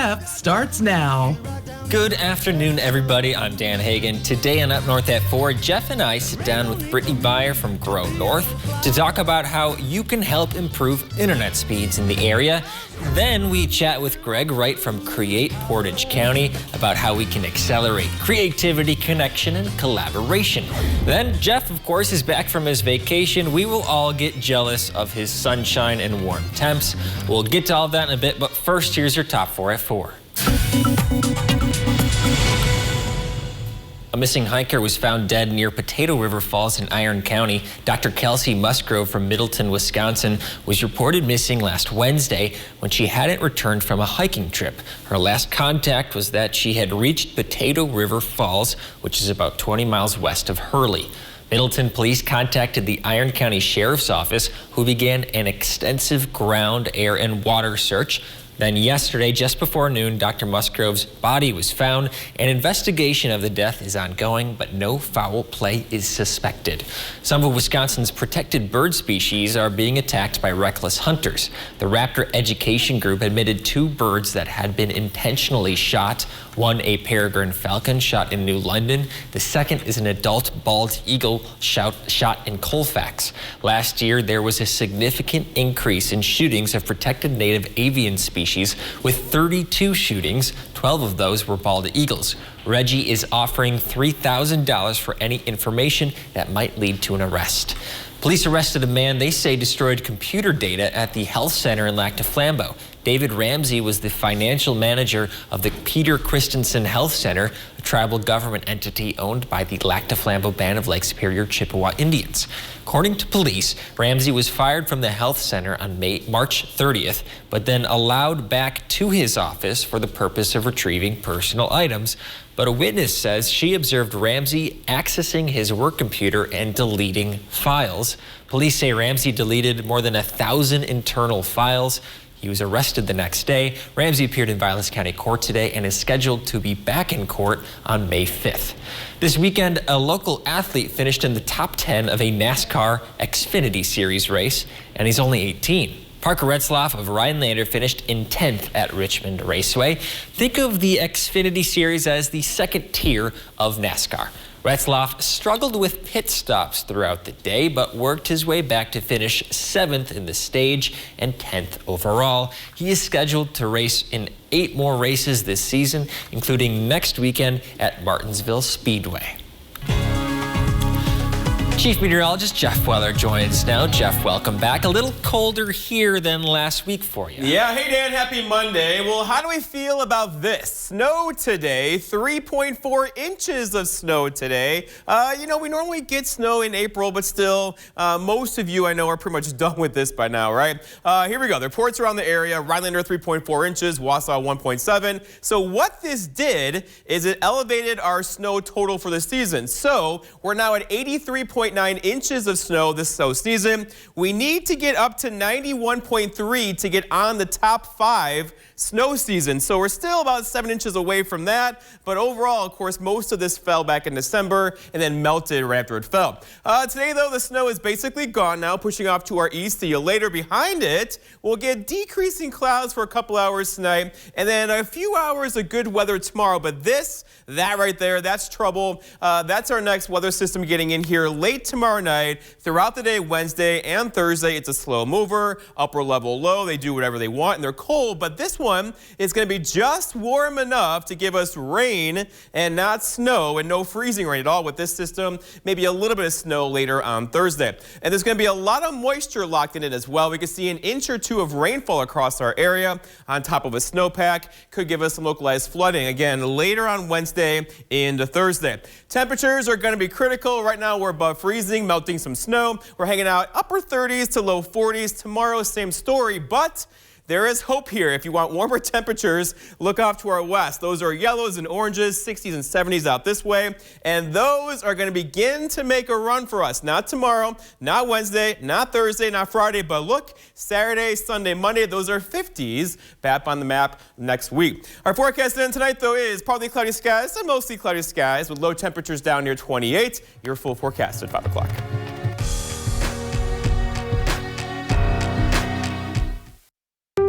starts now. Good afternoon, everybody. I'm Dan Hagan. Today on Up North at 4, Jeff and I sit down with Brittany Beyer from Grow North to talk about how you can help improve internet speeds in the area. Then we chat with Greg Wright from Create Portage County about how we can accelerate creativity, connection, and collaboration. Then Jeff, of course, is back from his vacation. We will all get jealous of his sunshine and warm temps. We'll get to all that in a bit, but first, here's your top 4 at 4. A missing hiker was found dead near Potato River Falls in Iron County. Dr. Kelsey Musgrove from Middleton, Wisconsin, was reported missing last Wednesday when she hadn't returned from a hiking trip. Her last contact was that she had reached Potato River Falls, which is about 20 miles west of Hurley. Middleton police contacted the Iron County Sheriff's Office, who began an extensive ground, air, and water search. Then yesterday, just before noon, Dr. Musgrove's body was found. An investigation of the death is ongoing, but no foul play is suspected. Some of Wisconsin's protected bird species are being attacked by reckless hunters. The Raptor Education Group admitted 2 birds that had been intentionally shot. One, a peregrine falcon, shot in New London. The second is an adult bald eagle shot in Colfax. Last year, there was a significant increase in shootings of protected native avian species, with 32 shootings. 12 of those were bald eagles. Wjjq is offering $3,000 for any information that might lead to an arrest. Police arrested a man they say destroyed computer data at the health center in Lac du Flambeau. David Ramsey was the financial manager of the Peter Christensen Health Center, a tribal government entity owned by the Lac du Flambeau Band of Lake Superior Chippewa Indians. According to police, Ramsey was fired from the health center on March 30th, but then allowed back to his office for the purpose of retrieving personal items. But a witness says she observed Ramsey accessing his work computer and deleting files. Police say Ramsey deleted more than 1,000 internal files. He was arrested the next day. Ramsey appeared in Vilas County Court today and is scheduled to be back in court on May 5th. This weekend, a local athlete finished in the top 10 of a NASCAR Xfinity Series race, and he's only 18. Parker Retzlaff of Rhinelander finished in 10th at Richmond Raceway. Think of the Xfinity Series as the second tier of NASCAR. Retzlaff struggled with pit stops throughout the day, but worked his way back to finish 7th in the stage and 10th overall. He is scheduled to race in 8 more races this season, including next weekend at Martinsville Speedway. Chief Meteorologist Jeff Weller joins now. Jeff, welcome back. A little colder here than last week for you. Yeah, hey Dan, happy Monday. Well, how do we feel about this? Snow today, 3.4 inches of snow today. You know, we normally get snow in April, but still, most of you I know are pretty much done with this by now, right? Here we go. The reports around the area, Rhinelander 3.4 inches, Wausau 1.7. So what this did is it elevated our snow total for the season. So we're now at 83.9 inches of snow this snow season. We need to get up to 91.3 to get on the top 5 snow season. So we're still about 7 inches away from that. But overall, of course, most of this fell back in December and then melted right after it fell. Today, though, the snow is basically gone now, pushing off to our east. See you later. Behind it, we'll get decreasing clouds for a couple hours tonight and then a few hours of good weather tomorrow. But that right there, that's trouble. That's our next weather system getting in here late tomorrow night. Throughout the day, Wednesday and Thursday, it's a slow mover, upper level low. They do whatever they want and they're cold, but this one is going to be just warm enough to give us rain and not snow, and no freezing rain at all with this system. Maybe a little bit of snow later on Thursday. And there's going to be a lot of moisture locked in it as well. We could see an inch or 2 of rainfall across our area on top of a snowpack. Could give us some localized flooding again later on Wednesday into Thursday. Temperatures are going to be critical. Right now we're above freezing, melting some snow. We're hanging out upper 30s to low 40s. Tomorrow, same story, but there is hope here. If you want warmer temperatures, look off to our west. Those are yellows and oranges, 60s and 70s out this way. And those are going to begin to make a run for us. Not tomorrow, not Wednesday, not Thursday, not Friday, but look, Saturday, Sunday, Monday, those are 50s back on the map next week. Our forecast then tonight, though, is partly cloudy skies and mostly cloudy skies with low temperatures down near 28. Your full forecast at 5 o'clock.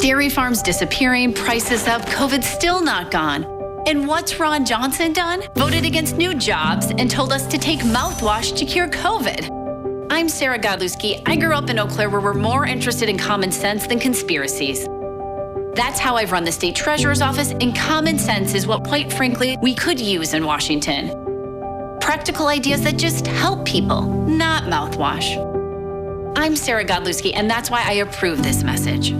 Dairy farms disappearing, prices up, COVID's still not gone. And what's Ron Johnson done? Voted against new jobs and told us to take mouthwash to cure COVID. I'm Sarah Godlewski. I grew up in Eau Claire where we're more interested in common sense than conspiracies. That's how I've run the state treasurer's office, and common sense is what, quite frankly, we could use in Washington. Practical ideas that just help people, not mouthwash. I'm Sarah Godlewski, and that's why I approve this message.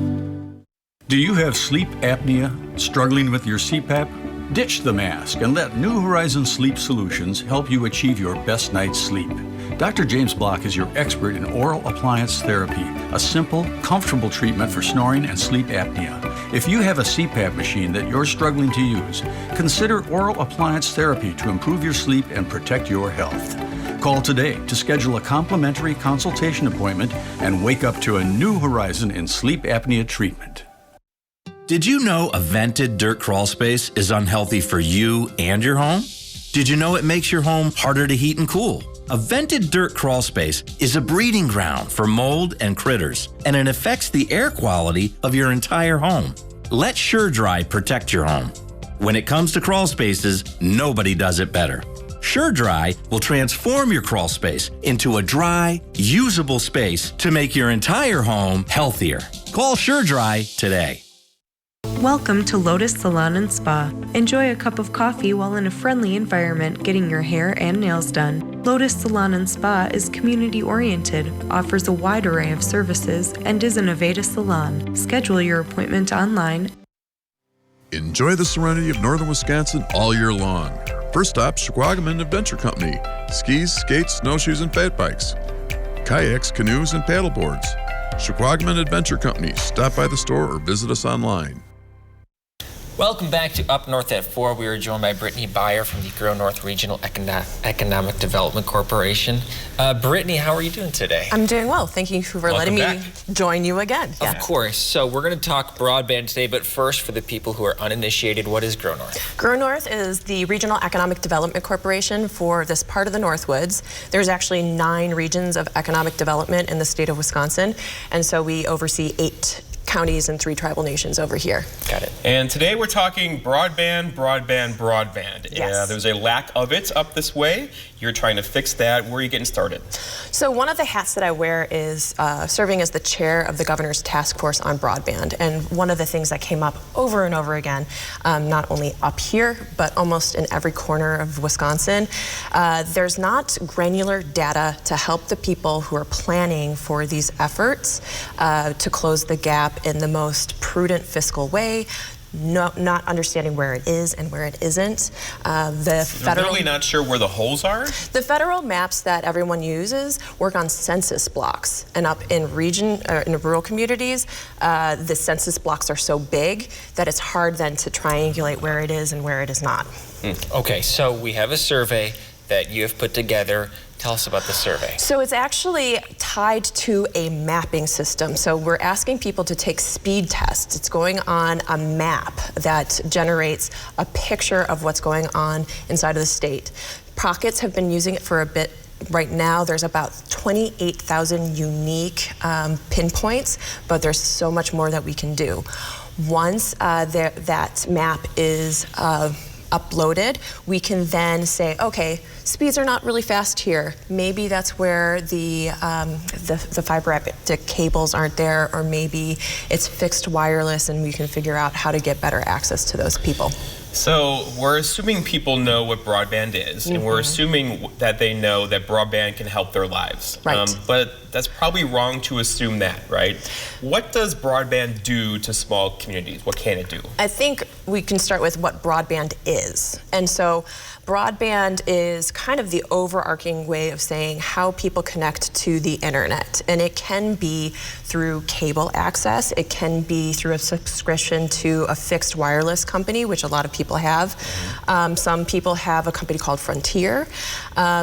Do you have sleep apnea? Struggling with your CPAP? Ditch the mask and let New Horizon Sleep Solutions help you achieve your best night's sleep. Dr. James Block is your expert in oral appliance therapy, a simple, comfortable treatment for snoring and sleep apnea. If you have a CPAP machine that you're struggling to use, consider oral appliance therapy to improve your sleep and protect your health. Call today to schedule a complimentary consultation appointment and wake up to a new horizon in sleep apnea treatment. Did you know a vented dirt crawl space is unhealthy for you and your home? Did you know it makes your home harder to heat and cool? A vented dirt crawl space is a breeding ground for mold and critters, and it affects the air quality of your entire home. Let SureDry protect your home. When it comes to crawl spaces, nobody does it better. SureDry will transform your crawl space into a dry, usable space to make your entire home healthier. Call SureDry today. Welcome to Lotus Salon and Spa. Enjoy a cup of coffee while in a friendly environment getting your hair and nails done. Lotus Salon and Spa is community-oriented, offers a wide array of services, and is an Aveda salon. Schedule your appointment online. Enjoy the serenity of northern Wisconsin all year long. First stop, Wjjq Adventure Company. Skis, skates, snowshoes, and fat bikes. Kayaks, canoes, and paddleboards. Wjjq Adventure Company. Stop by the store or visit us online. Welcome back to Up North at 4. We are joined by Brittany Beyer from the Grow North Regional Economic Development Corporation. Brittany, how are you doing today? I'm doing well. Thank you for letting me join you again. Of course. So we're going to talk broadband today, but first, for the people who are uninitiated, what is Grow North? Grow North is the Regional Economic Development Corporation for this part of the Northwoods. There's actually 9 regions of economic development in the state of Wisconsin, and so we oversee 8 counties and 3 tribal nations over here. Got it. And today we're talking broadband. Yes. There's a lack of it up this way. You're trying to fix that. Where are you getting started? So one of the hats that I wear is serving as the chair of the governor's task force on broadband. And one of the things that came up over and over again, not only up here, but almost in every corner of Wisconsin, there's not granular data to help the people who are planning for these efforts to close the gap in the most prudent fiscal way, not understanding where it is and where it isn't. You're really not sure where the holes are? The federal maps that everyone uses work on census blocks, and up in in rural communities, the census blocks are so big that it's hard then to triangulate where it is and where it is not. Okay, so we have a survey that you have put together. Tell us about the survey. So it's actually tied to a mapping system. So we're asking people to take speed tests. It's going on a map that generates a picture of what's going on inside of the state. Pockets have been using it for a bit. Right now, there's about 28,000 unique pinpoints, but there's so much more that we can do. Once that map is uploaded, we can then say, okay, speeds are not really fast here. Maybe that's where the fiber optic cables aren't there, or maybe it's fixed wireless, and we can figure out how to get better access to those people. So we're assuming people know what broadband is, and we're assuming that they know that broadband can help their lives. Right. But that's probably wrong to assume that, right? What does broadband do to small communities? What can it do? I think we can start with what broadband is. And so broadband is kind of the overarching way of saying how people connect to the internet. And it can be through cable access. It can be through a subscription to a fixed wireless company, which a lot of people have. Some people have a company called Frontier.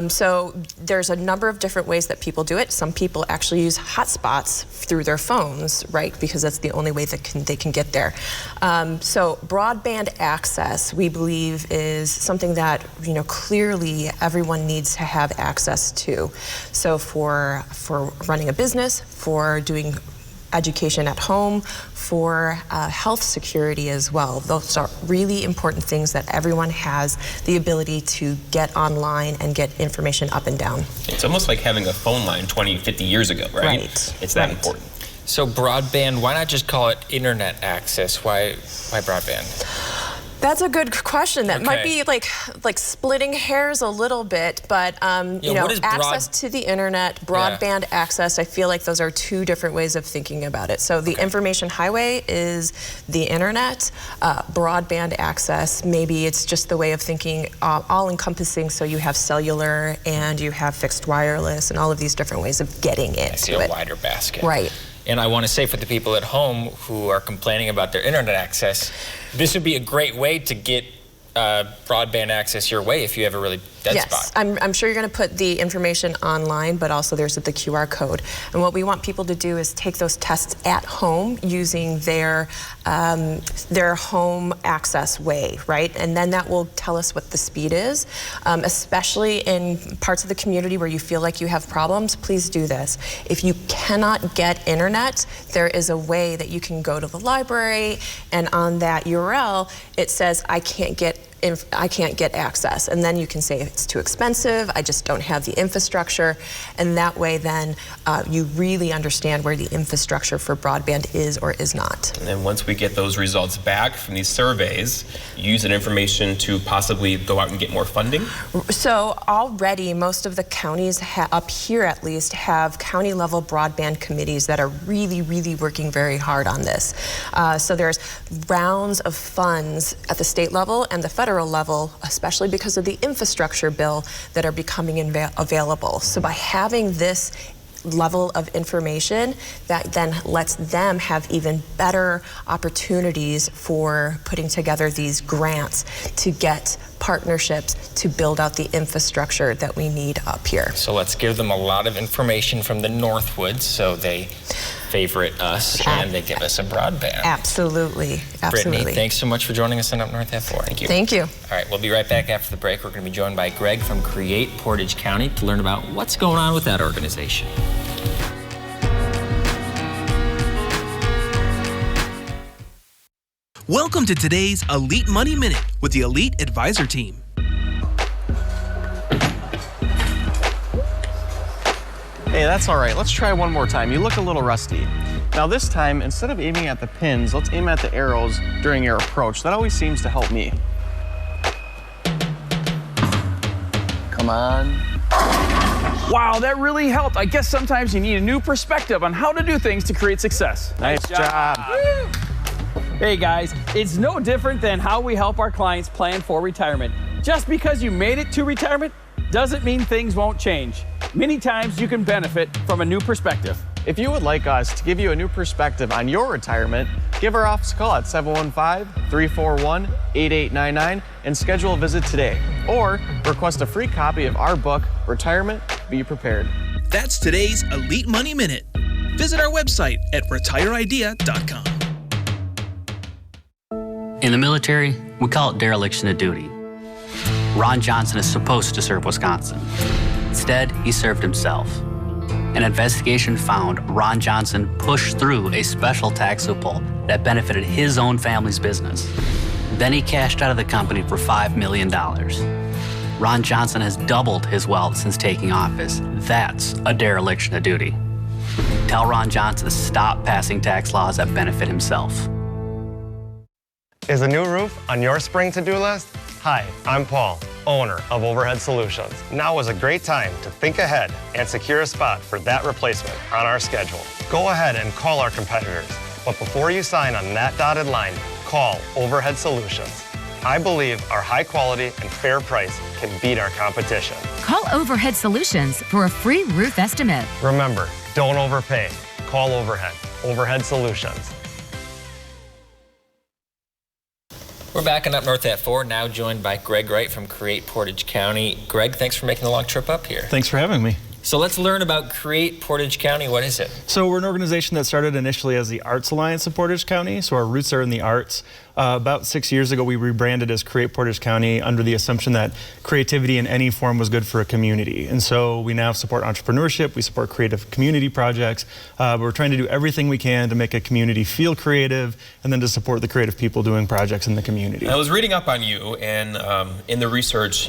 So there's a number of different ways that people do it. Some people actually use hotspots through their phones, right? Because that's the only way that they can get there. So broadband access, we believe, is something that clearly everyone needs to have access to. So for running a business, for doing education at home, for health security as well. Those are really important things that everyone has the ability to get online and get information up and down. It's almost like having a phone line 20, 50 years ago, right? Right. It's that important. So broadband, why not just call it internet access? Why broadband? That's a good question. That might be like splitting hairs a little bit, but you know, access to the internet, broadband access, I feel like those are two different ways of thinking about it. So the information highway is the internet, broadband access, maybe it's just the way of thinking all encompassing, so you have cellular and you have fixed wireless and all of these different ways of getting into it. I see a wider basket. Right. And I want to say for the people at home who are complaining about their internet access, this would be a great way to get broadband access your way if you have a really dead spot. I'm sure you're going to put the information online, but also there's the QR code. And what we want people to do is take those tests at home using their home access way, right? And then that will tell us what the speed is. Especially in parts of the community where you feel like you have problems, please do this. If you cannot get internet, there is a way that you can go to the library, and on that URL, it says, I can't get access, and then you can say it's too expensive, I just don't have the infrastructure, and that way then you really understand where the infrastructure for broadband is or is not. And then once we get those results back from these surveys, use that information to possibly go out and get more funding? So already most of the counties up here at least have county level broadband committees that are really working very hard on this. So there's rounds of funds at the state level and the federal level, especially because of the infrastructure bill, that are becoming available. So by having this level of information, that then lets them have even better opportunities for putting together these grants to get partnerships to build out the infrastructure that we need up here. So let's give them a lot of information from the Northwoods so they favorite us and they give us a broadband. Absolutely. Brittany, thanks so much for joining us on Up North at 4. Thank you. Thank you. All right, we'll be right back after the break. We're going to be joined by Greg from Create Portage County to learn about what's going on with that organization. Welcome to today's Elite Money Minute with the Elite Advisor Team. Hey, that's all right. Let's try one more time. You look a little rusty. Now this time, instead of aiming at the pins, let's aim at the arrows during your approach. That always seems to help me. Come on. Wow, that really helped. I guess sometimes you need a new perspective on how to do things to create success. Nice job. Hey guys, it's no different than how we help our clients plan for retirement. Just because you made it to retirement doesn't mean things won't change. Many times you can benefit from a new perspective. If you would like us to give you a new perspective on your retirement, give our office a call at 715-341-8899 and schedule a visit today. Or request a free copy of our book, Retirement, Be Prepared. That's today's Elite Money Minute. Visit our website at retireidea.com. In the military, we call it dereliction of duty. Ron Johnson is supposed to serve Wisconsin. Instead, he served himself. An investigation found Ron Johnson pushed through a special tax loophole that benefited his own family's business. Then he cashed out of the company for $5 million. Ron Johnson has doubled his wealth since taking office. That's a dereliction of duty. Tell Ron Johnson to stop passing tax laws that benefit himself. Is a new roof on your spring to-do list? Hi, I'm Paul, owner of Overhead Solutions. Now is a great time to think ahead and secure a spot for that replacement on our schedule. Go ahead and call our competitors, but before you sign on that dotted line, call Overhead Solutions. I believe our high quality and fair price can beat our competition. Call Overhead Solutions for a free roof estimate. Remember, don't overpay. Call Overhead. Overhead Solutions. We're back on Up North at 4, now joined by Greg Wright from Create Portage County. Greg, thanks for making the long trip up here. Thanks for having me. So let's learn about Create Portage County. What is it? So we're an organization that started initially as the Arts Alliance of Portage County. So our roots are in the arts. about 6 years ago, we rebranded as Create Portage County under the assumption that creativity in any form was good for a community. And so we now support entrepreneurship, we support creative community projects. We're trying to do everything we can to make a community feel creative and then to support the creative people doing projects in the community. I was reading up on you, and in the research,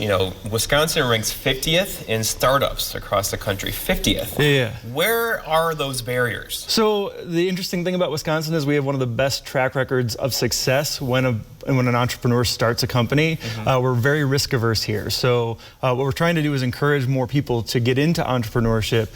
Wisconsin ranks 50th in startups across the country. 50th. Yeah. Where are those barriers? So the interesting thing about Wisconsin is we have one of the best track records of success when an entrepreneur starts a company. We're very risk averse here. So what we're trying to do is encourage more people to get into entrepreneurship,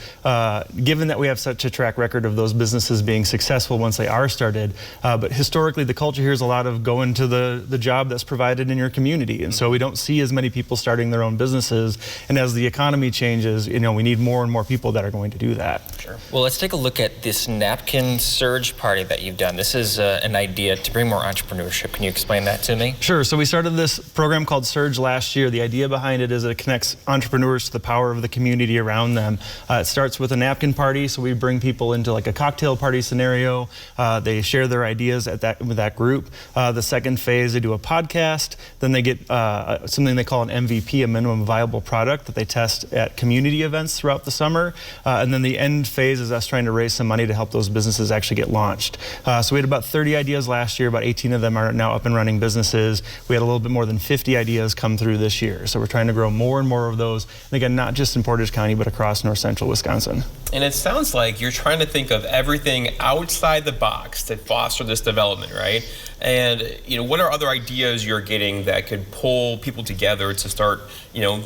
given that we have such a track record of those businesses being successful once they are started. But historically, the culture here is a lot of going to the job that's provided in your community. And so we don't see as many people starting their own businesses. And as the economy changes, we need more and more people that are going to do that. Sure. Well, let's take a look at this napkin surge party that you've done. This is an idea to bring more entrepreneurship. Can you explain that to me? Sure. So we started this program called Surge last year. The idea behind it is that it connects entrepreneurs to the power of the community around them. It starts with a napkin party. So we bring people into like a cocktail party scenario. They share their ideas with that group. The second phase, they do a podcast. Then they get something they call an MVP, a minimum viable product, that they test at community events throughout the summer. And then the end phase is us trying to raise some money to help those businesses actually get launched. So we had about 30 ideas last year. About 18 of them are now up and running businesses. We had a little bit more than 50 ideas come through this year. So we're trying to grow more and more of those. And again, not just in Portage County, but across north central Wisconsin. And it sounds like you're trying to think of everything outside the box to foster this development, right? And what are other ideas you're getting that could pull people together to start,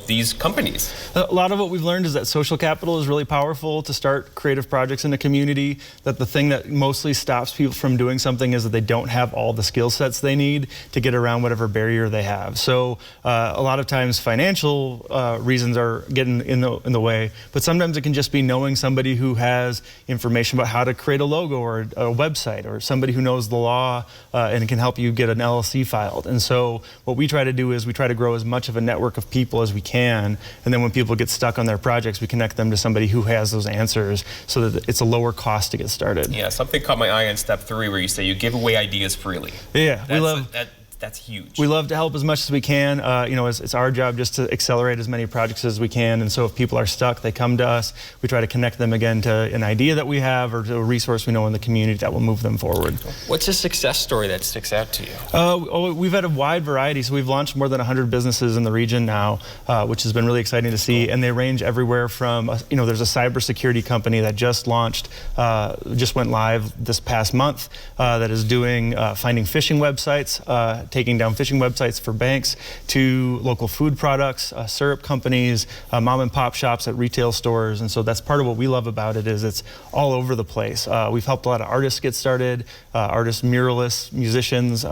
these companies? A lot of what we've learned is that social capital is really powerful to start creative projects in the community. That the thing that mostly stops people from doing something is that they don't have all the skill sets they need to get around whatever barrier they have. So a lot of times financial reasons are getting in the way, but sometimes it can just be knowing somebody who has information about how to create a logo or a website, or somebody who knows the law and can help you get an LLC filed. And so what we try to do is we try to grow as much of a network of people as we can, and then when people get stuck on their projects, we connect them to somebody who has those answers so that it's a lower cost to get started. Yeah, something caught my eye on step 3 where you say you give away ideas freely. Yeah, we love that's huge. We love to help as much as we can. It's our job just to accelerate as many projects as we can. And so if people are stuck, they come to us. We try to connect them again to an idea that we have or to a resource we know in the community that will move them forward. What's a success story that sticks out to you? We've had a wide variety. So we've launched more than 100 businesses in the region now, which has been really exciting to see. And they range everywhere from, there's a cybersecurity company that just launched, just went live this past month, that is doing finding phishing websites, taking down phishing websites for banks, to local food products, syrup companies, mom and pop shops at retail stores. And so that's part of what we love about it, is it's all over the place. We've helped a lot of artists get started, artists, muralists, musicians,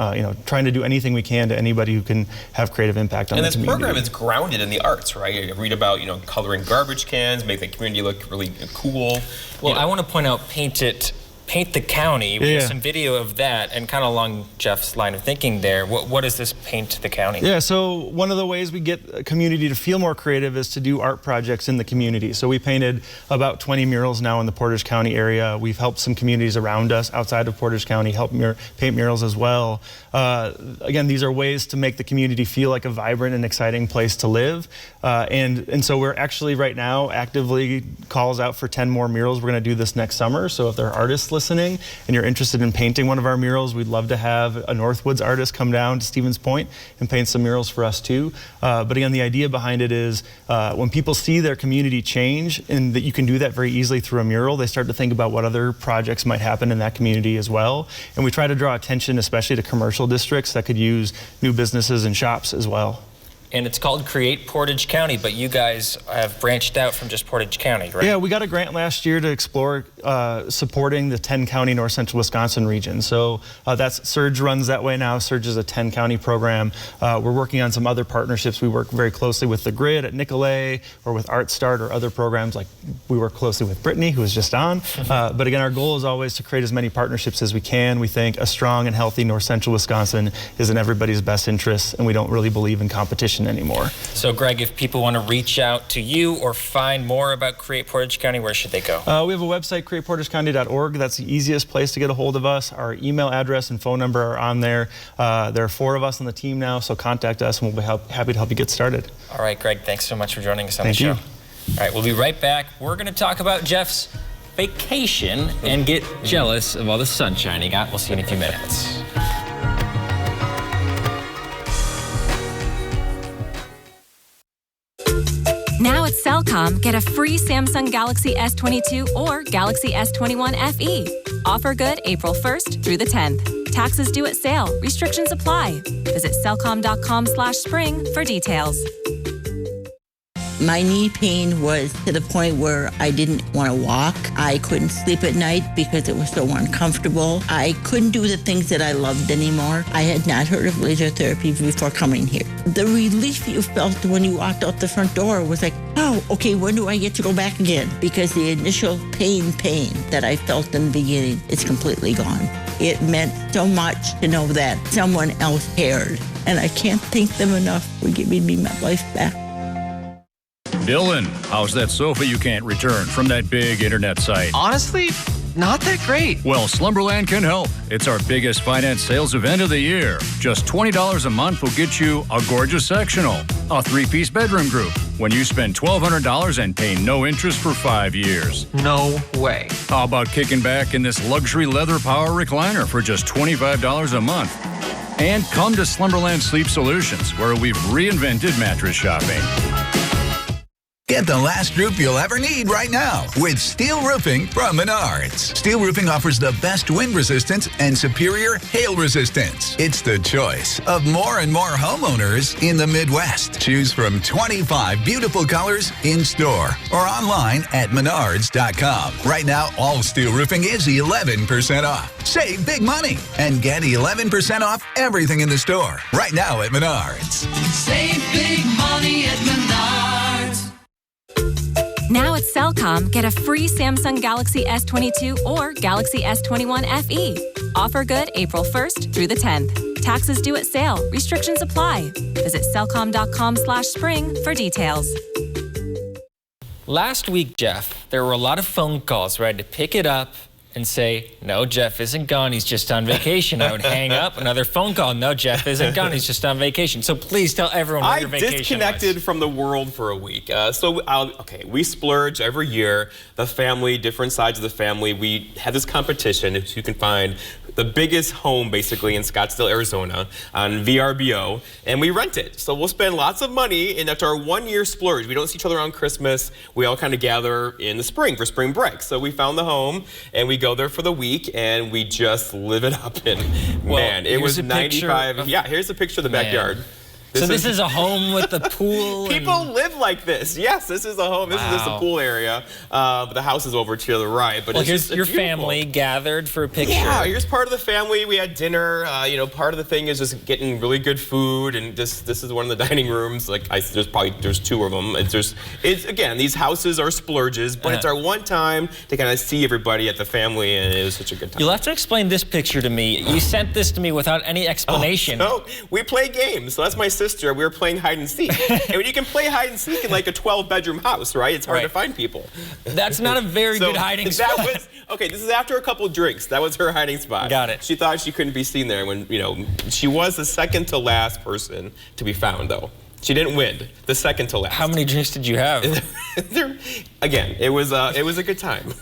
trying to do anything we can to anybody who can have creative impact on the community. And this program is grounded in the arts, right? You read about, coloring garbage cans, make the community look really cool. Well, I want to point out Paint the County. We have some video of that, and kind of along Jeff's line of thinking there. What is this Paint the County? Yeah, so one of the ways we get a community to feel more creative is to do art projects in the community. So we painted about 20 murals now in the Portage County area. We've helped some communities around us outside of Portage County help paint murals as well. Again, these are ways to make the community feel like a vibrant and exciting place to live. And so we're actually right now actively calls out for 10 more murals. We're going to do this next summer. So if there are artists listening and you're interested in painting one of our murals, we'd love to have a Northwoods artist come down to Stevens Point and paint some murals for us too. But again, the idea behind it is when people see their community change, and that you can do that very easily through a mural, they start to think about what other projects might happen in that community as well. And we try to draw attention especially to commercial districts that could use new businesses and shops as well. And it's called Create Portage County, but you guys have branched out from just Portage County, right? Yeah, we got a grant last year to explore supporting the 10-county north central Wisconsin region. So that's Surge runs that way now. Surge is a 10-county program. We're working on some other partnerships. We work very closely with the Grid at Nicolet, or with Art Start, or other programs like we work closely with Brittany, who was just on. But again, our goal is always to create as many partnerships as we can. We think a strong and healthy north central Wisconsin is in everybody's best interest, and we don't really believe in competition option anymore. So Greg, if people want to reach out to you or find more about Create Portage County, where should they go? We have a website, createportagecounty.org. That's the easiest place to get a hold of us. Our email address and phone number are on there. There are 4 of us on the team now, so contact us and we'll be happy to help you get started. All right, Greg, thanks so much for joining us on the show. Thank you. All right, we'll be right back. We're going to talk about Jeff's vacation and get jealous of all the sunshine he got. We'll see you in a few minutes. Now at Cellcom, get a free Samsung Galaxy S22 or Galaxy S21 FE. Offer good April 1st through the 10th. Taxes due at sale. Restrictions apply. Visit cellcom.com/spring for details. My knee pain was to the point where I didn't want to walk. I couldn't sleep at night because it was so uncomfortable. I couldn't do the things that I loved anymore. I had not heard of laser therapy before coming here. The relief you felt when you walked out the front door was like, oh, okay, when do I get to go back again? Because the initial pain that I felt in the beginning is completely gone. It meant so much to know that someone else cared. And I can't thank them enough for giving me my life back. Dylan, how's that sofa you can't return from that big internet site? Honestly, not that great. Well, Slumberland can help. It's our biggest finance sales event of the year. Just $20 a month will get you a gorgeous sectional, a 3-piece bedroom group, when you spend $1,200 and pay no interest for 5 years. No way. How about kicking back in this luxury leather power recliner for just $25 a month? And come to Slumberland Sleep Solutions, where we've reinvented mattress shopping. Get the last roof you'll ever need right now with steel roofing from Menards. Steel roofing offers the best wind resistance and superior hail resistance. It's the choice of more and more homeowners in the Midwest. Choose from 25 beautiful colors in store or online at Menards.com. Right now, all steel roofing is 11% off. Save big money and get 11% off everything in the store. Right now at Menards. Save big money at Menards. Now at Cellcom, get a free Samsung Galaxy S22 or Galaxy S21 FE. Offer good April 1st through the 10th. Taxes due at sale. Restrictions apply. Visit cellcom.com/spring for details. Last week, Jeff, there were a lot of phone calls where I had to pick it up and say, no, Jeff isn't gone, he's just on vacation. I would hang up, another phone call, no, Jeff isn't gone, he's just on vacation. So please tell everyone where your vacation was. I disconnected from the world for a week. Okay, we splurge every year, the family, different sides of the family. We have this competition, if you can find the biggest home basically in Scottsdale, Arizona on VRBO, and we rent it. So we'll spend lots of money, and that's our 1-year splurge. We don't see each other around Christmas. We all kind of gather in the spring for spring break. So we found the home, and we go there for the week, and we just live it up. And man, it was 95. Yeah, here's a picture of the backyard. This is a home with a pool. People live like this. Yes, this is a home. This is just a pool area. But the house is over to the right. But here's your family gathered for a picture. Yeah, here's part of the family. We had dinner. Part of the thing is just getting really good food. And this is one of the dining rooms. There's 2 of them. Again, these houses are splurges, but it's our one time to kind of see everybody at the family, and it was such a good time. You'll have to explain this picture to me. You sent this to me without any explanation. So we play games. So that's my sister. We were playing hide and seek. And when you can play hide and seek in like a 12-bedroom house, right? It's hard to find people. That's not a very good hiding spot. Okay, this is after a couple drinks. That was her hiding spot. Got it. She thought she couldn't be seen there when, she was the second to last person to be found, though. She didn't win. The second to last. How many drinks did you have? Again, it was a good time.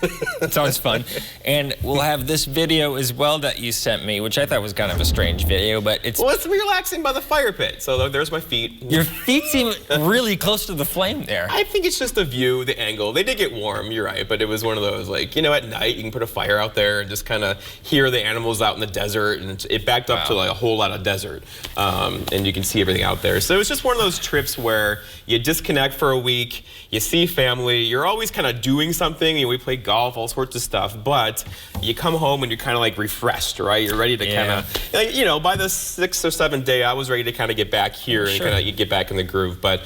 Sounds fun. And we'll have this video as well that you sent me, which I thought was kind of a strange video, but it's... Well, it's relaxing by the fire pit. So there's my feet. Your feet seem really close to the flame there. I think it's just the view, the angle. They did get warm, you're right, but it was one of those, at night you can put a fire out there and just kind of hear the animals out in the desert, and it backed up to a whole lot of desert. And you can see everything out there. So it was just one of those trips where you disconnect for a week, you see family, you're always kind of doing something. We play golf, all sorts of stuff, but you come home and you're kind of refreshed, right? You're ready to kind of, by the 6th or 7th day, I was ready to kind of get back here and kind of get back in the groove. But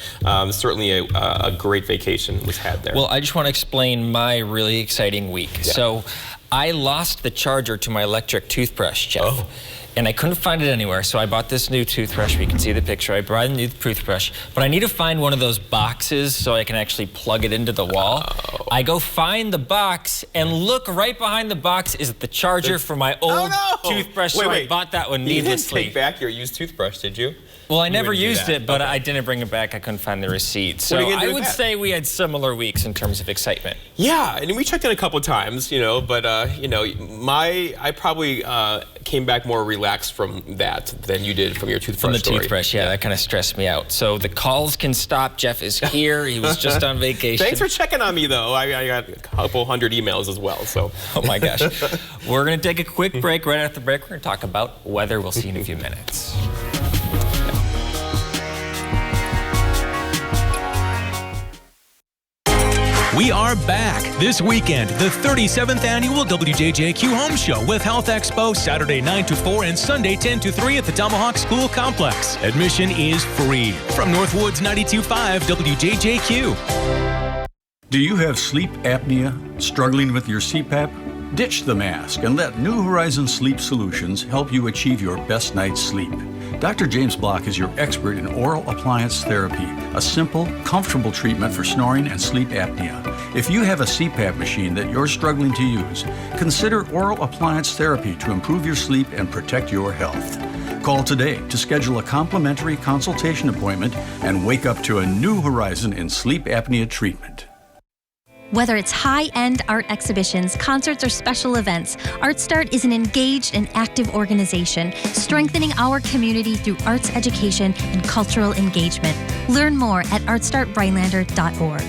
certainly a great vacation was had there. Well, I just want to explain my really exciting week. Yeah. So I lost the charger to my electric toothbrush, Jeff. and I couldn't find it anywhere, so I bought this new toothbrush. You can see the picture. I bought a new toothbrush, but I need to find one of those boxes so I can actually plug it into the wall. I go find the box, and look, right behind the box is the charger for my old toothbrush, so I bought that one needlessly. You didn't take back your used toothbrush, did you? Well, I never used it, but I didn't bring it back. I couldn't find the receipt. So I would say we had similar weeks in terms of excitement. Yeah, and we checked in a couple times, you know, but, you know, I probably came back more relaxed from that than you did from your toothbrush From the story. toothbrush, yeah, that kind of stressed me out. So the calls can stop. Jeff is here. He was just on vacation. Thanks for checking on me, though. I got a couple hundred emails as well, so. Oh, my gosh. We're going to take a quick break. Right after the break, we're going to talk about weather. We'll see you in a few minutes. We are back this weekend, the 37th annual Wjjq Home Show with Health Expo, Saturday 9 to 4 and Sunday 10 to 3 at the Tomahawk School Complex. Admission is free. From Northwoods 92.5 WJJQ. Do you have sleep apnea? Struggling with your CPAP? Ditch the mask and let New Horizon Sleep Solutions help you achieve your best night's sleep. Dr. James Block is your expert in oral appliance therapy, a simple, comfortable treatment for snoring and sleep apnea. If you have a CPAP machine that you're struggling to use, consider oral appliance therapy to improve your sleep and protect your health. Call today to schedule a complimentary consultation appointment and wake up to a new horizon in sleep apnea treatment. Whether it's high-end art exhibitions, concerts, or special events, ArtStart is an engaged and active organization, strengthening our community through arts education and cultural engagement. Learn more at artstartrhinelander.org.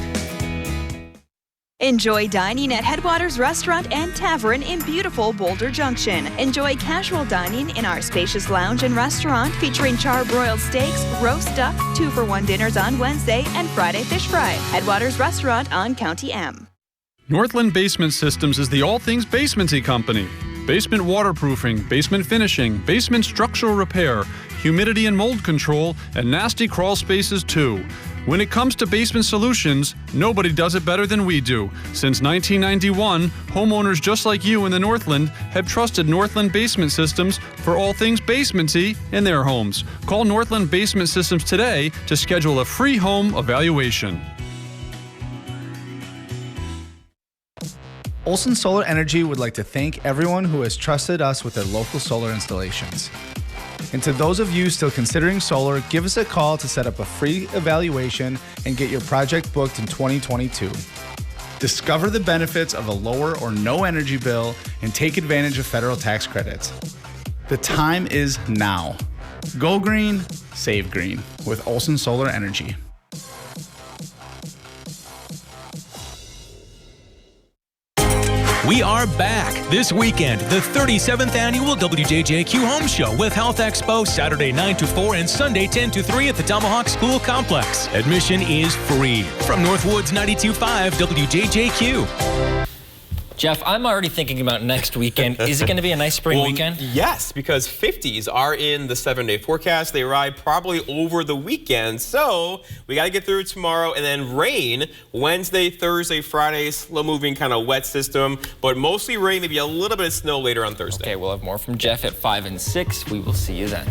Enjoy dining at Headwaters Restaurant and Tavern in beautiful Boulder Junction. Enjoy casual dining in our spacious lounge and restaurant featuring char-broiled steaks, roast duck, 2-for-1 dinners on Wednesday, and Friday fish fry. Headwaters Restaurant on County M. Northland Basement Systems is the all things basementy company. Basement waterproofing, basement finishing, basement structural repair, humidity and mold control, and nasty crawl spaces too. When it comes to basement solutions, nobody does it better than we do. Since 1991, homeowners just like you in the Northland have trusted Northland Basement Systems for all things basementy in their homes. Call Northland Basement Systems today to schedule a free home evaluation. Olson Solar Energy would like to thank everyone who has trusted us with their local solar installations. And to those of you still considering solar, give us a call to set up a free evaluation and get your project booked in 2022. Discover the benefits of a lower or no energy bill and take advantage of federal tax credits. The time is now. Go green, save green with Olson Solar Energy. We are back this weekend, the 37th annual Wjjq Home Show with Health Expo, Saturday 9 to 4 and Sunday 10 to 3 at the Tomahawk School Complex. Admission is free. From Northwoods 92.5 WJJQ. Jeff, I'm already thinking about next weekend. Is it going to be a nice spring weekend? Yes, because 50s are in the 7-day forecast. They arrive probably over the weekend. So we got to get through tomorrow, and then rain Wednesday, Thursday, Friday, slow moving kind of wet system, but mostly rain, maybe a little bit of snow later on Thursday. Okay, we'll have more from Jeff at 5 and 6. We will see you then.